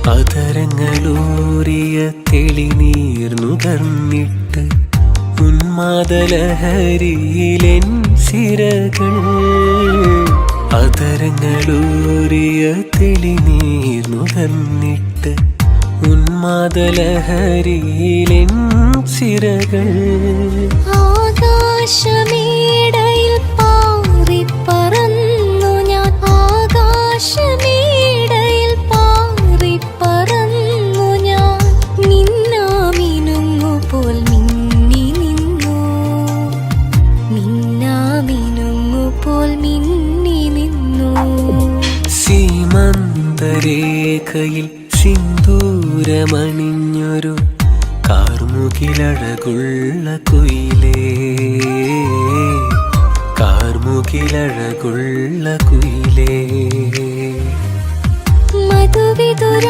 അതരങ്ങളൂറിയ തെളിനീർ നുകർന്നിട്ട് ഉന്മാദലഹരിയിലെൻ സിരകൾ. അതരങ്ങളൂറിയ തെളിനീർ നുകർന്നിട്ട് ഉന്മാദലഹരിയിലെൻ സിരകൾ. ആകാശമേടയിൽ പാറിപ്പറന്നു ഞാൻ, ആകാശമേടയിൽ പാറിപ്പറന്നു ഞാൻ. മിന്നാമിനുങ്ങുപോൽ മിന്നി നിന്നു, മിന്നാമിനുങ്ങുപോൽ മിന്നി നിന്നു. സീമന്തരേഖയിൽ സിന്ദൂരമണിഞ്ഞൊരു കാർമുകിലഴകുള്ള കുയിലേ, കാർമുകിലഴകുള്ള കുയിലേ. മധുവിതുര